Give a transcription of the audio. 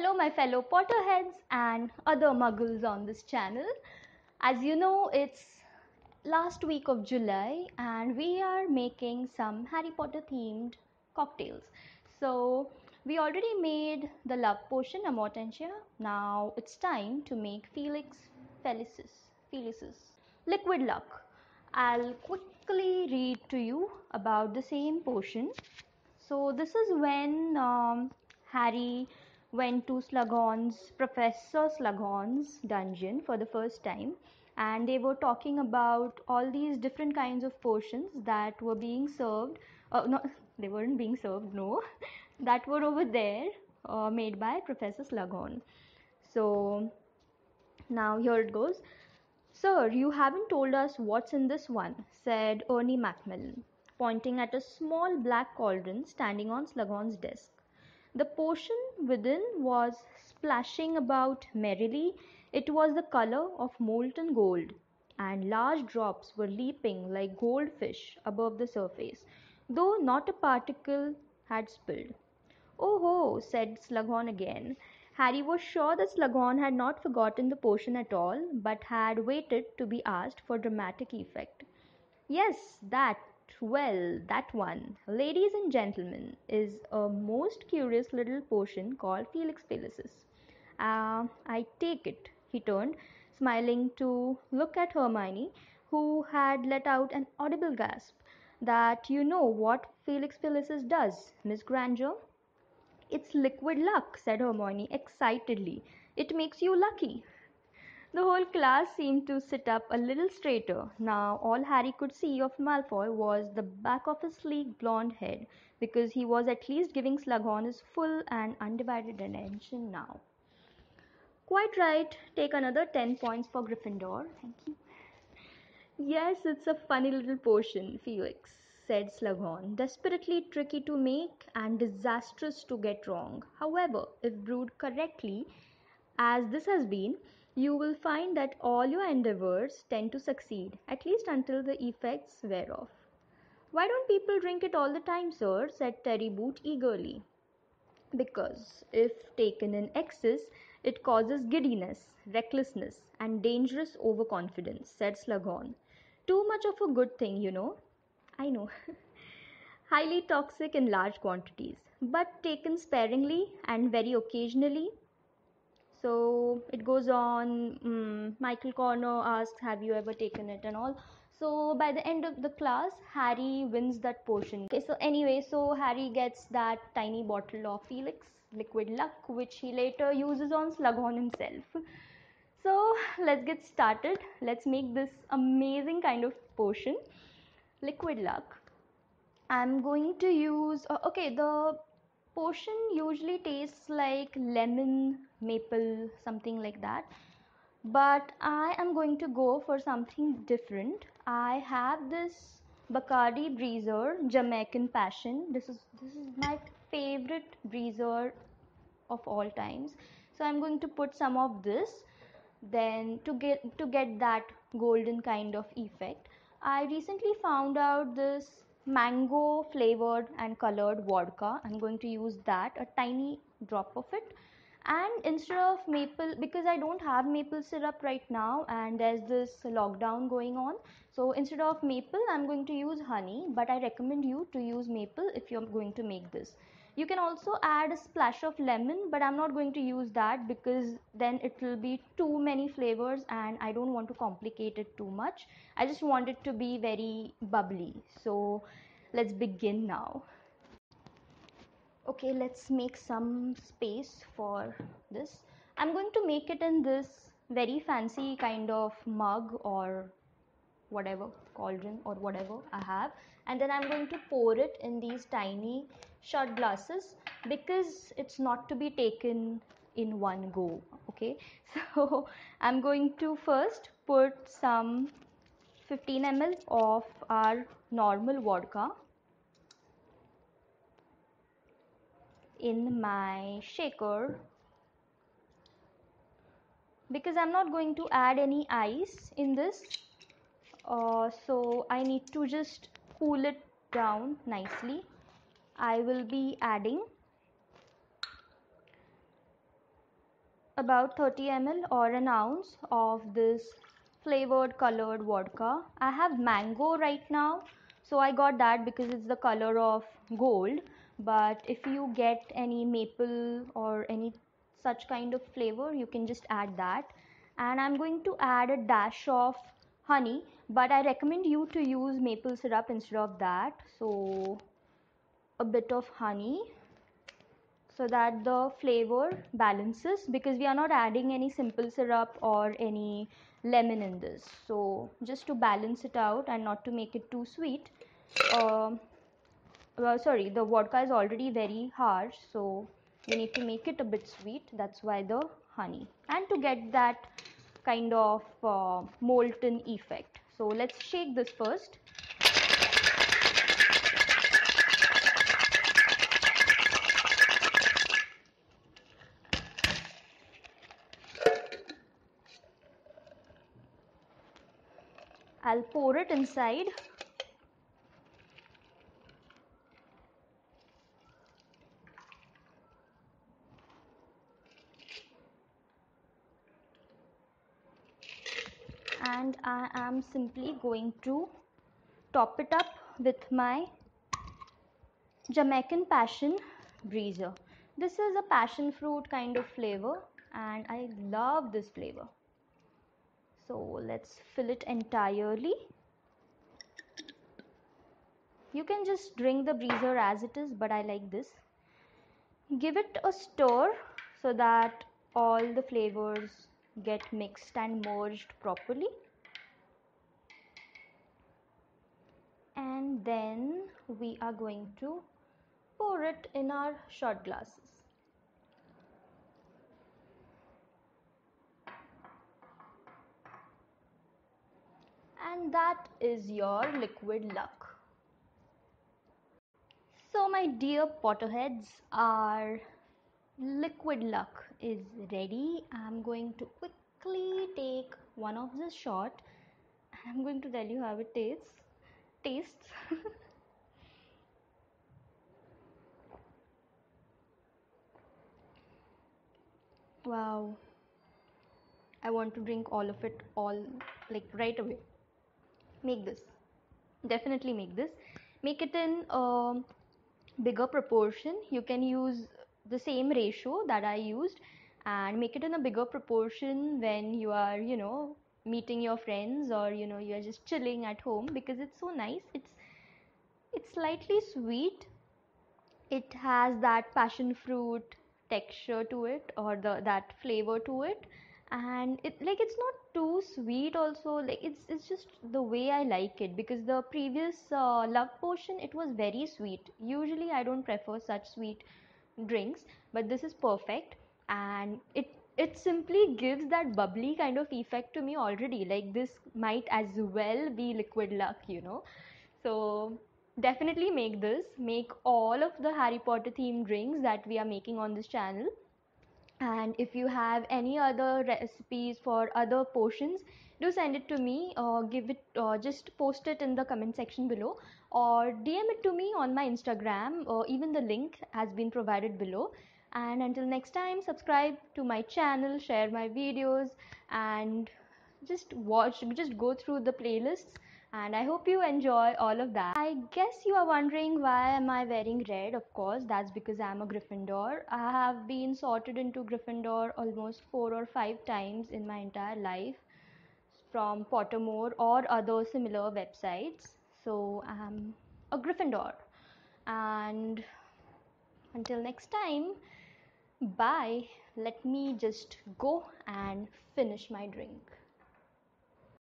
Hello my fellow Potterheads and other muggles on this channel. As you know, it's last week of July and we are making some Harry Potter themed cocktails. So we already made the love potion Amortentia. Now it's time to make Felix Felicis liquid luck. I'll quickly read to you about the same potion. So this is when Harry went to Professor Slughorn's dungeon for the first time, and they were talking about all these different kinds of potions that were being served. No, they weren't being served. No, that were over there, made by Professor Slughorn. So now here it goes. Sir, you haven't told us what's in this one, said Ernie Macmillan, pointing at a small black cauldron standing on Slughorn's desk. The potion within was splashing about merrily. It was the color of molten gold, and large drops were leaping like goldfish above the surface, though not a particle had spilled. "Oh ho!" said Slughorn again. Harry was sure that Slughorn had not forgotten the potion at all, but had waited to be asked for dramatic effect. "Yes, that one, ladies and gentlemen, is a most curious little potion called Felix Felicis. I take it," he turned, smiling to look at Hermione, who had let out an audible gasp, "that you know what Felix Felicis does, Miss Granger." "It's liquid luck," said Hermione excitedly. "It makes you lucky." The whole class seemed to sit up a little straighter. Now all Harry could see of Malfoy was the back of his sleek blonde head, because he was at least giving Slughorn his full and undivided attention now. "Quite right. Take another 10 points for Gryffindor. Thank you." "Yes, it's a funny little potion, Felix," said Slughorn. "Desperately tricky to make and disastrous to get wrong. However, if brewed correctly, as this has been, you will find that all your endeavors tend to succeed, at least until the effects wear off." "Why don't people drink it all the time, sir?" said Terry Boot eagerly. "Because, if taken in excess, it causes giddiness, recklessness, and dangerous overconfidence," said Slughorn. "Too much of a good thing, you know." "I know." "Highly toxic in large quantities, but taken sparingly and very occasionally." So it goes on. Michael Corner asks, "Have you ever taken it?" and all. So by the end of the class, Harry wins that potion. Okay, so anyway, so Harry gets that tiny bottle of Felix liquid luck, which he later uses on Slughorn himself. So let's get started. Let's make this amazing kind of potion, liquid luck. I'm going to use, the potion usually tastes like lemon, maple, something like that. But I am going to go for something different. I have this Bacardi Breezer Jamaican Passion. This is my favorite breezer of all times. So I'm going to put some of this, then to get that golden kind of effect. I recently found out this mango flavored and colored vodka. I'm going to use that, a tiny drop of it. And instead of maple, because I don't have maple syrup right now and there's this lockdown going on, so instead of maple I'm going to use honey, but I recommend you to use maple if you're going to make this. You can also add a splash of lemon, but I'm not going to use that because then it will be too many flavors and I don't want to complicate it too much. I just want it to be very bubbly. So let's begin now. Okay, let's make some space for this. I'm going to make it in this very fancy kind of mug or whatever, cauldron or whatever I have, and then I'm going to pour it in these tiny shot glasses because it's not to be taken in one go. Okay, so I'm going to first put some 15 ml of our normal vodka in my shaker, because I'm not going to add any ice in this, so I need to just cool it down nicely. I will be adding about 30 ml or an ounce of this flavored colored vodka. I have mango right now, so I got that because it's the color of gold. But if you get any maple or any such kind of flavor, you can just add that. And I'm going to add a dash of honey, but I recommend you to use maple syrup instead of that. So a bit of honey so that the flavor balances, because we are not adding any simple syrup or any lemon in this. So just to balance it out and not to make it too sweet, sorry, the vodka is already very harsh, so we need to make it a bit sweet. That's why the honey, and to get that kind of molten effect. So let's shake this first. I'll pour it inside. And I am simply going to top it up with my Jamaican Passion Breezer. This is a passion fruit kind of flavor and I love this flavor. So let's fill it entirely. You can just drink the breezer as it is, but I like this. Give it a stir so that all the flavors get mixed and merged properly. And then we are going to pour it in our shot glasses. And that is your liquid luck. So my dear Potterheads, our liquid luck is ready. I'm going to quickly take one of this shot and I'm going to tell you how it tastes. Wow, I want to drink all of it, all like right away. Make this, definitely make this. Make it in bigger proportion. You can use the same ratio that I used and make it in a bigger proportion when you are, meeting your friends, or you are just chilling at home, because it's so nice. It's slightly sweet. It has that passion fruit texture to it, or that flavor to it, and it's not too sweet also. Like it's just the way I like it, because the previous love potion, it was very sweet. Usually I don't prefer such sweet drinks, but this is perfect, and it simply gives that bubbly kind of effect to me already. Like this might as well be liquid luck. So definitely make this. Make all of the Harry Potter themed drinks that we are making on this channel. And if you have any other recipes for other potions, do send it to me, or give it, just post it in the comment section below, or DM it to me on my Instagram, or even the link has been provided below. And until next time, subscribe to my channel, share my videos, and just go through the playlists, and I hope you enjoy all of that. I guess you are wondering, why am I wearing red? Of course, that's because I'm a Gryffindor. I have been sorted into Gryffindor almost 4 or 5 times in my entire life, from Pottermore or other similar websites. So I'm a Gryffindor. And until next time, bye. Let me just go and finish my drink.